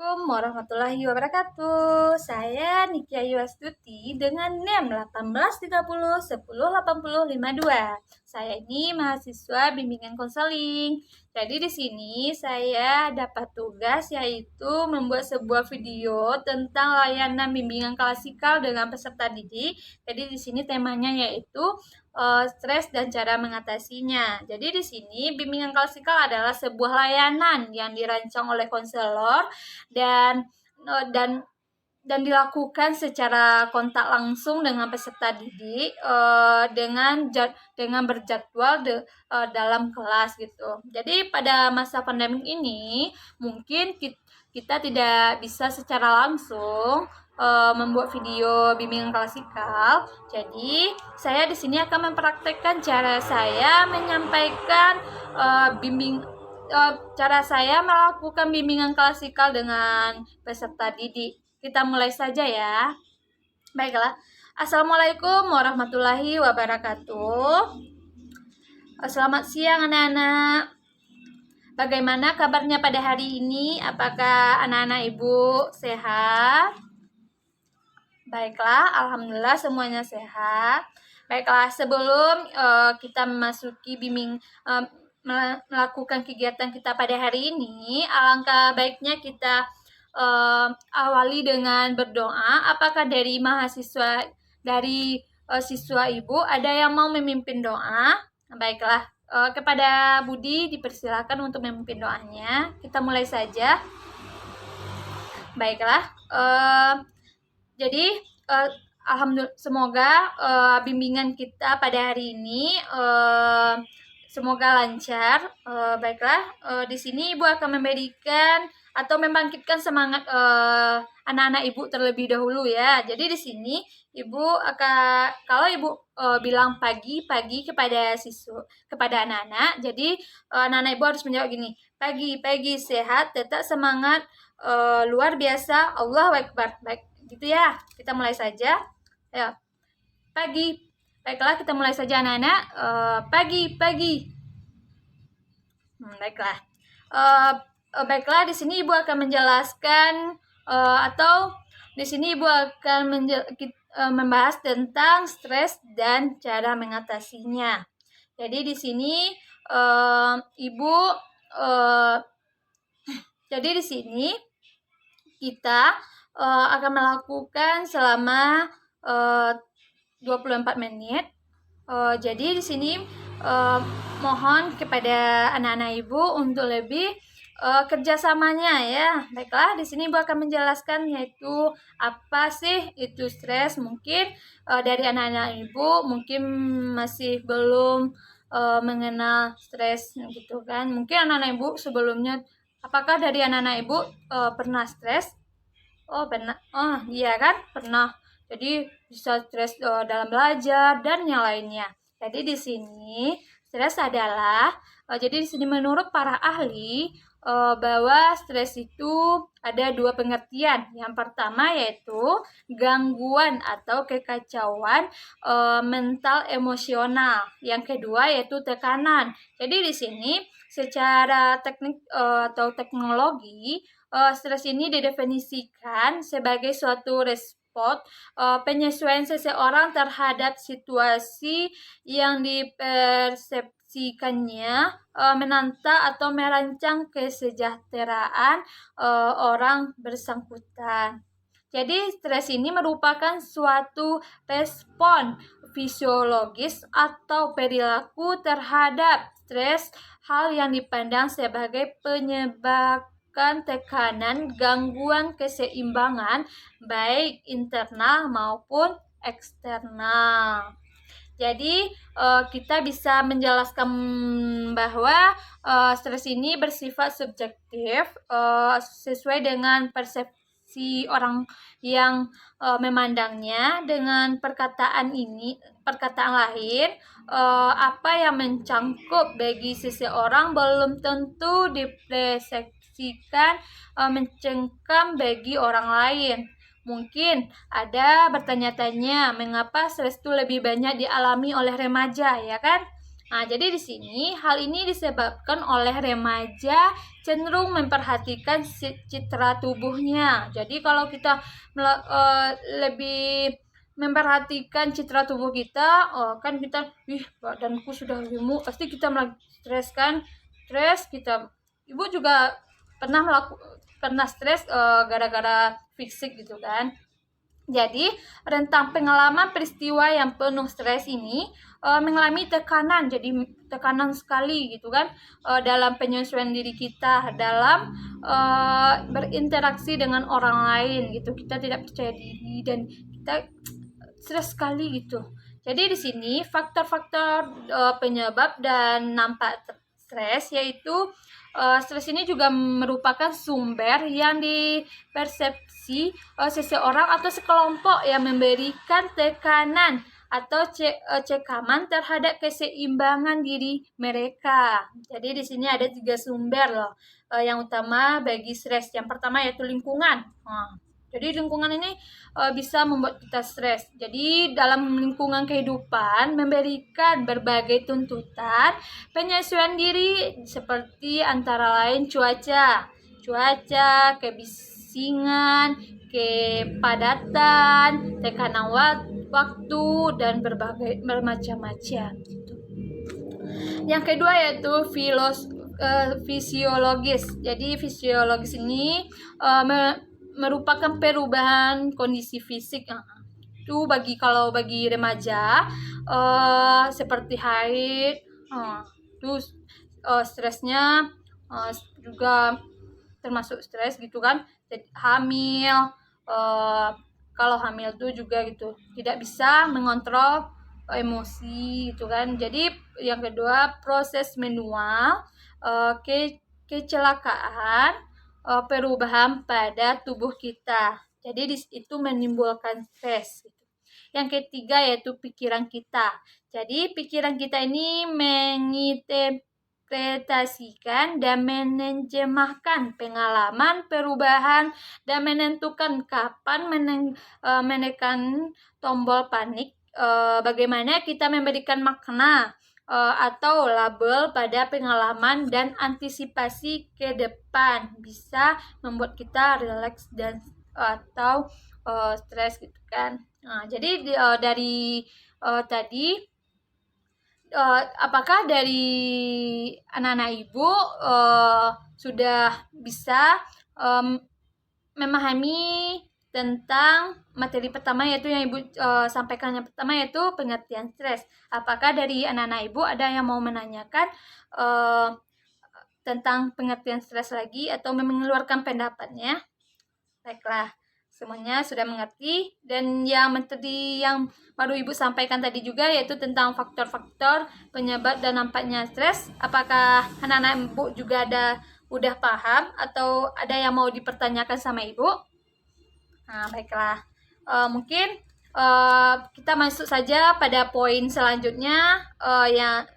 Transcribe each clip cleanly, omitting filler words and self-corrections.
Assalamualaikum warahmatullahi wabarakatuh. Saya Niki Ayu Astuti dengan NEM 1830108052. Saya ini mahasiswa bimbingan konseling. Jadi di sini saya dapat tugas yaitu membuat sebuah video tentang layanan bimbingan klasikal dengan peserta didik. Jadi di sini temanya yaitu stres dan cara mengatasinya. Jadi di sini bimbingan klasikal adalah sebuah layanan yang dirancang oleh konselor dan eh, dan dan dilakukan secara kontak langsung dengan peserta didik dengan berjadwal dalam kelas gitu. Jadi pada masa pandemi ini mungkin kita tidak bisa secara langsung membuat video bimbingan klasikal. Jadi saya di sini akan mempraktekkan cara saya menyampaikan cara saya melakukan bimbingan klasikal dengan peserta didik. Kita mulai saja ya. Baiklah. Assalamualaikum warahmatullahi wabarakatuh. Selamat siang anak-anak. Bagaimana kabarnya pada hari ini? Apakah anak-anak ibu sehat? Baiklah, alhamdulillah semuanya sehat. Baiklah, sebelum kita memasuki melakukan kegiatan kita pada hari ini, alangkah baiknya kita awali dengan berdoa. Apakah dari siswa ibu ada yang mau memimpin doa? Baiklah, kepada Budi dipersilakan untuk memimpin doanya. Kita mulai saja. Baiklah, jadi alhamdulillah semoga bimbingan kita pada hari ini semoga lancar. Baiklah, di sini Ibu akan memberikan atau membangkitkan semangat anak-anak Ibu terlebih dahulu ya. Jadi di sini Ibu akan, kalau Ibu bilang pagi kepada anak-anak, jadi anak-anak Ibu harus menjawab gini, pagi sehat, tetap semangat, luar biasa, Allahu Akbar. Baik, gitu ya. Kita mulai saja. Ya. Pagi. Baiklah, kita mulai saja anak-anak. Pagi. Baiklah. Baiklah, di sini Ibu akan menjelaskan atau di sini Ibu akan membahas tentang stres dan cara mengatasinya. Jadi di sini Ibu jadi di sini kita akan melakukan selama 24 menit. Jadi di sini mohon kepada anak-anak Ibu untuk lebih kerjasamanya ya. Baiklah, di sini Ibu akan menjelaskan yaitu apa sih itu stres. Mungkin dari anak-anak Ibu mungkin masih belum mengenal stres gitu kan. Mungkin anak-anak Ibu sebelumnya, apakah dari anak-anak Ibu pernah stres? Oh, pernah. Oh, iya kan? Pernah. Jadi bisa stres dalam belajar dan yang lainnya. Jadi di sini stres adalah jadi di sini menurut para ahli bahwa stres itu ada dua pengertian. Yang pertama yaitu gangguan atau kekacauan mental emosional. Yang kedua yaitu tekanan. Jadi di sini secara teknik atau teknologi, stres ini didefinisikan sebagai suatu respon penyesuaian seseorang terhadap situasi yang dipersepsikannya menantang atau merancang kesejahteraan orang bersangkutan. Jadi stres ini merupakan suatu respon fisiologis atau perilaku terhadap stres, hal yang dipandang sebagai penyebab tekanan, gangguan keseimbangan baik internal maupun eksternal. Jadi kita bisa menjelaskan bahwa stres ini bersifat subjektif sesuai dengan persepsi orang yang memandangnya. Dengan perkataan lain, apa yang mencangkup bagi seseorang belum tentu dipersepsikan mencengkam bagi orang lain. Mungkin ada bertanya-tanya mengapa stres itu lebih banyak dialami oleh remaja, ya kan? Nah, jadi di sini hal ini disebabkan oleh remaja cenderung memperhatikan citra tubuhnya. Jadi kalau kita lebih memperhatikan citra tubuh kita, kan kita, badanku sudah gemuk, pasti kita stres kan, stres kita. Ibu juga pernah stres gara-gara fisik gitu kan. Jadi, rentang pengalaman peristiwa yang penuh stres ini mengalami tekanan, jadi tekanan sekali gitu kan dalam penyesuaian diri kita, dalam berinteraksi dengan orang lain gitu. Kita tidak percaya diri dan kita stres sekali gitu. Jadi di sini faktor-faktor penyebab dan nampak stres yaitu stres ini juga merupakan sumber yang dipersepsi seseorang atau sekelompok yang memberikan tekanan atau cekaman terhadap keseimbangan diri mereka. Jadi di sini ada 3 sumber loh yang utama bagi stres. Yang pertama yaitu lingkungan. Jadi lingkungan ini bisa membuat kita stres. Jadi dalam lingkungan kehidupan memberikan berbagai tuntutan penyesuaian diri seperti antara lain cuaca, kebisingan, kepadatan, tekanan waktu dan berbagai bermacam-macam. Yang kedua yaitu fisiologis. Jadi fisiologis ini merupakan perubahan kondisi fisik itu kalau bagi remaja seperti haid, terus stresnya juga termasuk stres gitu kan. Jadi hamil, kalau hamil tuh juga gitu tidak bisa mengontrol emosi gitu kan. Jadi yang kedua proses manual, kecelakaan, perubahan pada tubuh kita. Jadi itu menimbulkan stres. Yang ketiga yaitu pikiran kita. Jadi pikiran kita ini menginterpretasikan dan menerjemahkan pengalaman perubahan dan menentukan kapan menekan tombol panik. Bagaimana kita memberikan makna atau label pada pengalaman dan antisipasi ke depan bisa membuat kita rileks dan atau stres gitu kan. Nah, jadi dari tadi apakah dari anak-anak ibu sudah bisa memahami tentang materi pertama yaitu yang ibu sampaikan yang pertama yaitu pengertian stres. Apakah dari anak-anak ibu ada yang mau menanyakan tentang pengertian stres lagi atau mengeluarkan pendapatnya? Baiklah, semuanya sudah mengerti. Dan yang baru ibu sampaikan tadi juga yaitu tentang faktor-faktor penyebab dan nampaknya stres. Apakah anak-anak ibu juga udah paham atau ada yang mau dipertanyakan sama ibu? Nah, baiklah. Mungkin kita masuk saja pada poin selanjutnya ya.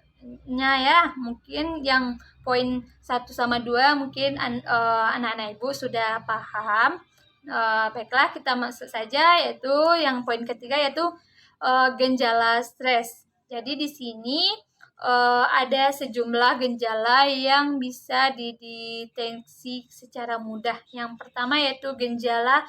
Mungkin yang poin 1 sama 2 mungkin anak-anak ibu sudah paham. Baiklah, kita masuk saja yaitu yang poin ketiga yaitu gejala stres. Jadi di sini ada sejumlah gejala yang bisa dideteksi secara mudah. Yang pertama yaitu gejala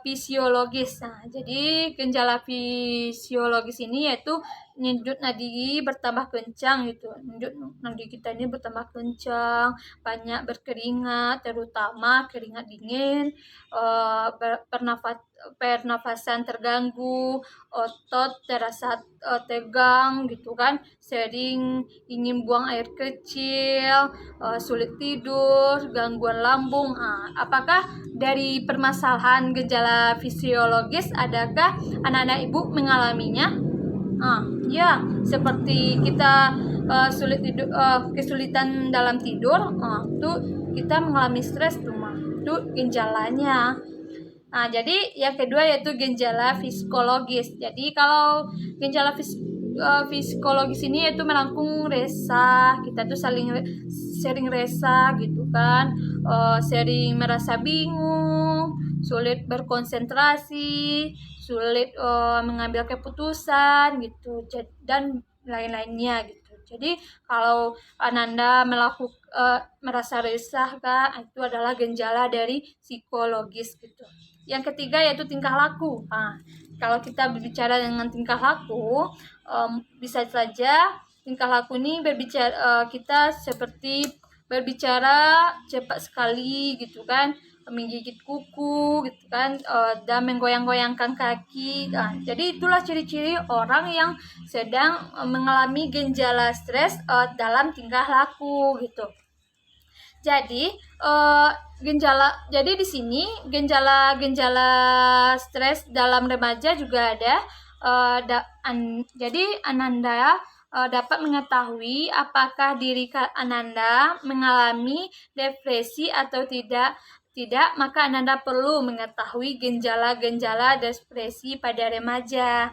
fisiologis. Nah, jadi gejala fisiologis ini yaitu nyedut nadi bertambah kencang gitu. Nyedut nadi kita ini bertambah kencang, banyak berkeringat, terutama keringat dingin, pernafasan terganggu, otot terasa tegang gitu kan, sering ingin buang air kecil, sulit tidur, gangguan lambung. Apakah dari permasalahan gejala fisiologis adakah anak-anak ibu mengalaminya? Ya, seperti kita sulit tidur, kesulitan dalam tidur, itu kita mengalami stres tuh mah. Itu gejalanya. Nah, jadi yang kedua yaitu gejala psikologis. Jadi kalau gejala psikologis ini yaitu melengkung resah, kita tuh sering resah gitu kan, sering merasa bingung, sulit berkonsentrasi, sulit mengambil keputusan gitu, dan lain-lainnya gitu. Jadi kalau Ananda merasa resah Kak, itu adalah gejala dari psikologis gitu. Yang ketiga yaitu tingkah laku. Nah, kalau kita berbicara dengan tingkah laku, bisa saja tingkah laku ini berbicara kita seperti berbicara cepat sekali gitu kan, menggigit kuku gitu kan, dan menggoyang-goyangkan kaki. Nah, jadi itulah ciri-ciri orang yang sedang mengalami gejala stres dalam tingkah laku gitu. Jadi jadi di sini gejala stres dalam remaja juga ada. Jadi Ananda dapat mengetahui apakah diri Ananda mengalami depresi atau tidak. Tidak, maka Ananda perlu mengetahui gejala-gejala depresi pada remaja.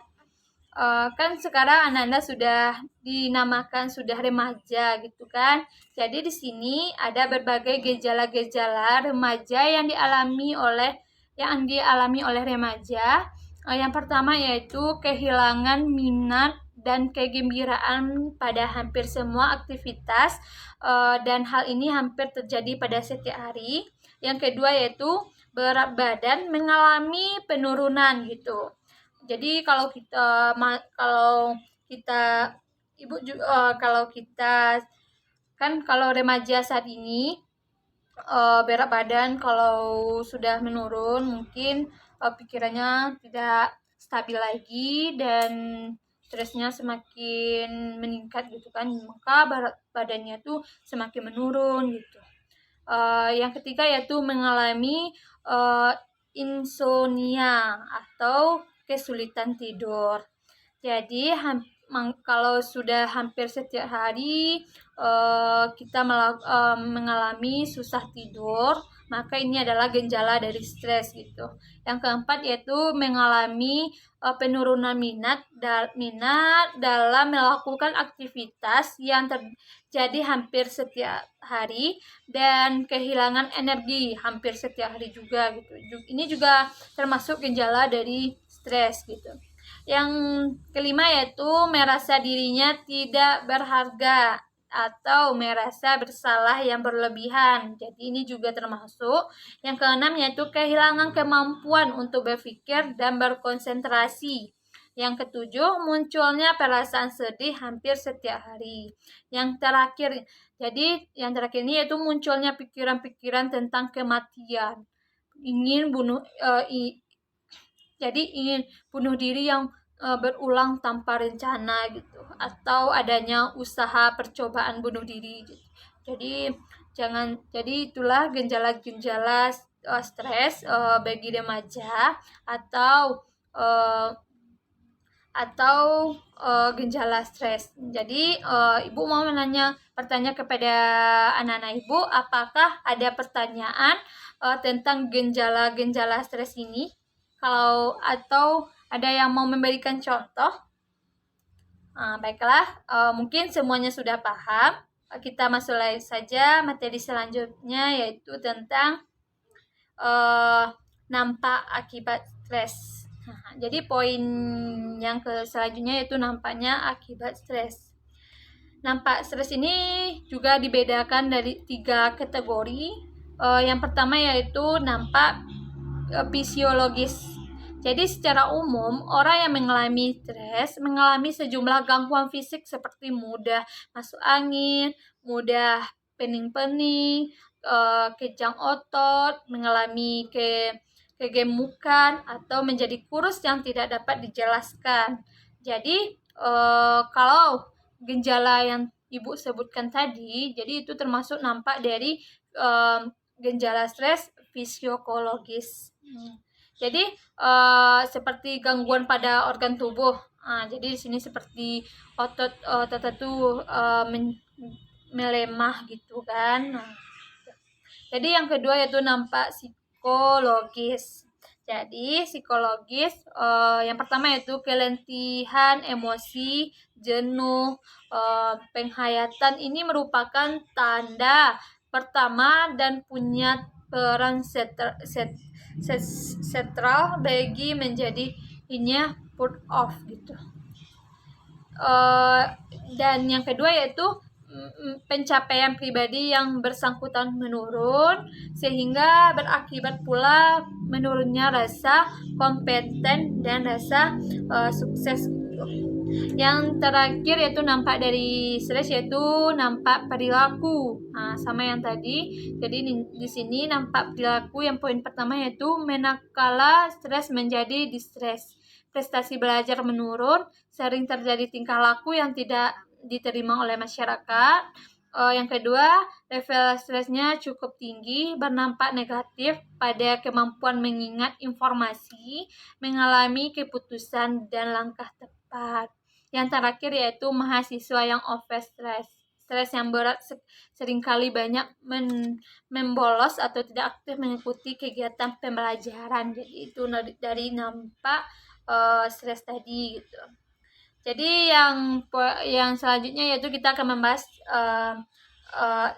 Kan sekarang Ananda sudah dinamakan sudah remaja gitu kan. Jadi di sini ada berbagai gejala-gejala remaja yang dialami oleh remaja. Yang pertama yaitu kehilangan minat dan kegembiraan pada hampir semua aktivitas, dan hal ini hampir terjadi pada setiap hari. Yang kedua yaitu berat badan mengalami penurunan gitu. Jadi kalau kita kalau kita kan kalau remaja saat ini berat badan kalau sudah menurun, mungkin pikirannya tidak stabil lagi dan stresnya semakin meningkat gitu kan, maka berat badannya tuh semakin menurun gitu. Yang ketiga yaitu mengalami insomnia atau kesulitan tidur. Jadi kalau sudah hampir setiap hari kita mengalami susah tidur, maka ini adalah gejala dari stres gitu. Yang keempat yaitu mengalami penurunan minat dalam melakukan aktivitas yang terjadi hampir setiap hari dan kehilangan energi hampir setiap hari juga gitu. Ini juga termasuk gejala dari stres gitu. Yang kelima yaitu merasa dirinya tidak berharga atau merasa bersalah yang berlebihan. Jadi ini juga termasuk. Yang keenam yaitu kehilangan kemampuan untuk berpikir dan berkonsentrasi. Yang ketujuh, munculnya perasaan sedih hampir setiap hari. Yang terakhir ini yaitu munculnya pikiran-pikiran tentang kematian. Ingin bunuh diri yang berulang tanpa rencana gitu, atau adanya usaha percobaan bunuh diri gitu. Jadi itulah gejala-gejala stres bagi remaja atau gejala stres. Jadi Ibu mau bertanya kepada anak-anak Ibu, apakah ada pertanyaan tentang gejala-gejala stres ini? Atau ada yang mau memberikan contoh? Baiklah, mungkin semuanya sudah paham. Kita masuk saja materi selanjutnya, yaitu tentang nampak akibat stres. Jadi poin yang selanjutnya yaitu nampaknya akibat stres. Nampak stres ini juga dibedakan dari 3 kategori. Yang pertama yaitu nampak fisiologis. Jadi secara umum orang yang mengalami stres mengalami sejumlah gangguan fisik seperti mudah masuk angin, mudah pening-pening, kejang otot, mengalami kegemukan atau menjadi kurus yang tidak dapat dijelaskan. Jadi kalau gejala yang Ibu sebutkan tadi, jadi itu termasuk nampak dari gejala stres fisiologis. Jadi seperti gangguan pada organ tubuh. Jadi di sini seperti otot tertentu melemah gitu kan. Jadi yang kedua yaitu nampak psikologis. Jadi psikologis yang pertama yaitu keletihan emosi, jenuh, penghayatan. Ini merupakan tanda pertama dan punya peran sentral bagi menjadinya put off gitu. Dan yang kedua yaitu pencapaian pribadi yang bersangkutan menurun, sehingga berakibat pula menurunnya rasa kompeten dan rasa sukses. Yang terakhir yaitu nampak dari stres, yaitu nampak perilaku. Nah, sama yang tadi. Jadi di sini nampak perilaku yang poin pertama yaitu manakala stres menjadi distres. Prestasi belajar menurun, sering terjadi tingkah laku yang tidak diterima oleh masyarakat. Yang kedua, level stresnya cukup tinggi, berdampak negatif pada kemampuan mengingat informasi, mengalami keputusan dan langkah tepat. Yang terakhir yaitu mahasiswa yang over stres yang berat, seringkali banyak membolos atau tidak aktif mengikuti kegiatan pembelajaran. Jadi itu dari nampak stres tadi gitu. Jadi yang selanjutnya yaitu kita akan membahas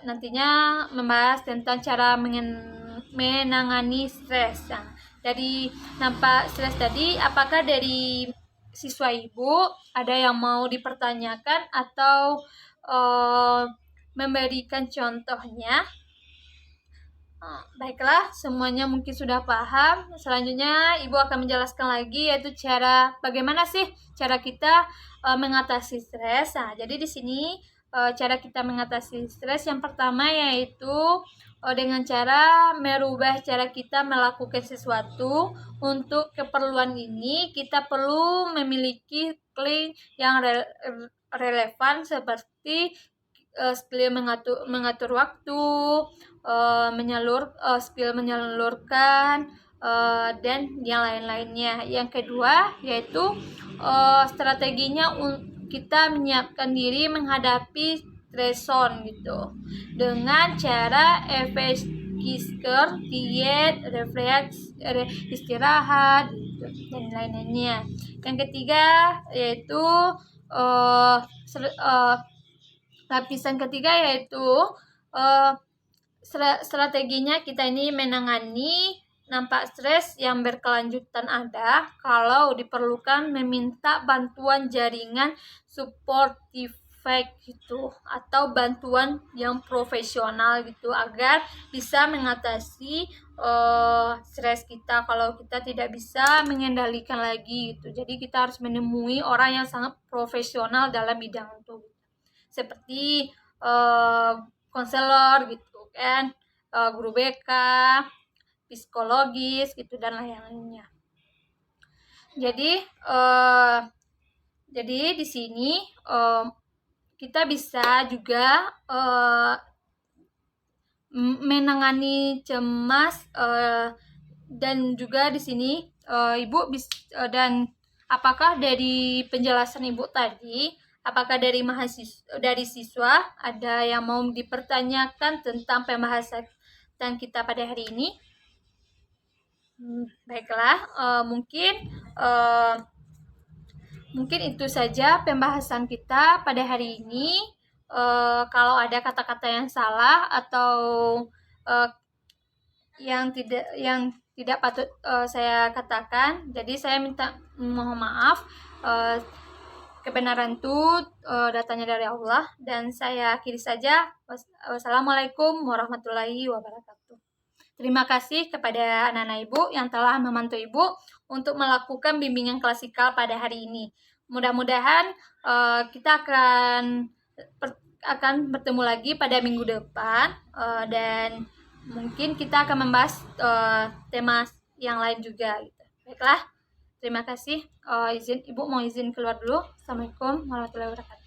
nantinya membahas tentang cara menangani stres. Nah, dari nampak stres tadi, apakah dari siswa ibu ada yang mau dipertanyakan atau memberikan contohnya? Baiklah, semuanya mungkin sudah paham. Selanjutnya ibu akan menjelaskan lagi yaitu bagaimana sih cara kita mengatasi stres. Nah, jadi di sini cara kita mengatasi stres yang pertama yaitu dengan cara merubah cara kita melakukan sesuatu. Untuk keperluan ini kita perlu memiliki skill yang relevan seperti skill mengatur waktu, skill menyalurkan, dan yang lain-lainnya. Yang kedua yaitu strateginya kita menyiapkan diri menghadapi stresor gitu dengan cara efektivitas, diet, refleks, istirahat gitu, dan lain-lainnya. Yang ketiga yaitu lapisan ketiga yaitu strateginya kita ini menangani nampak stres yang berkelanjutan ada kalau diperlukan meminta bantuan jaringan supportive gitu atau bantuan yang profesional gitu agar bisa mengatasi stres kita kalau kita tidak bisa mengendalikan lagi gitu. Jadi kita harus menemui orang yang sangat profesional dalam bidang itu, seperti konselor gitu kan, guru BK, psikologis gitu dan lain-lainnya. Jadi di sini kita bisa juga menangani cemas dan juga di sini ibu dan apakah dari penjelasan ibu tadi, apakah dari siswa ada yang mau dipertanyakan tentang pembahasan kita pada hari ini? Baiklah, mungkin itu saja pembahasan kita pada hari ini. Kalau ada kata-kata yang salah atau yang tidak patut saya katakan, jadi saya mohon maaf. Kebenaran itu datanya dari Allah, dan saya akhiri saja. Wassalamualaikum warahmatullahi wabarakatuh. Terima kasih kepada anak-anak ibu yang telah membantu ibu untuk melakukan bimbingan klasikal pada hari ini. Mudah-mudahan kita akan bertemu lagi pada minggu depan, dan mungkin kita akan membahas tema yang lain juga gitu. Baiklah, terima kasih. Ibu mau izin keluar dulu. Assalamualaikum warahmatullahi wabarakatuh.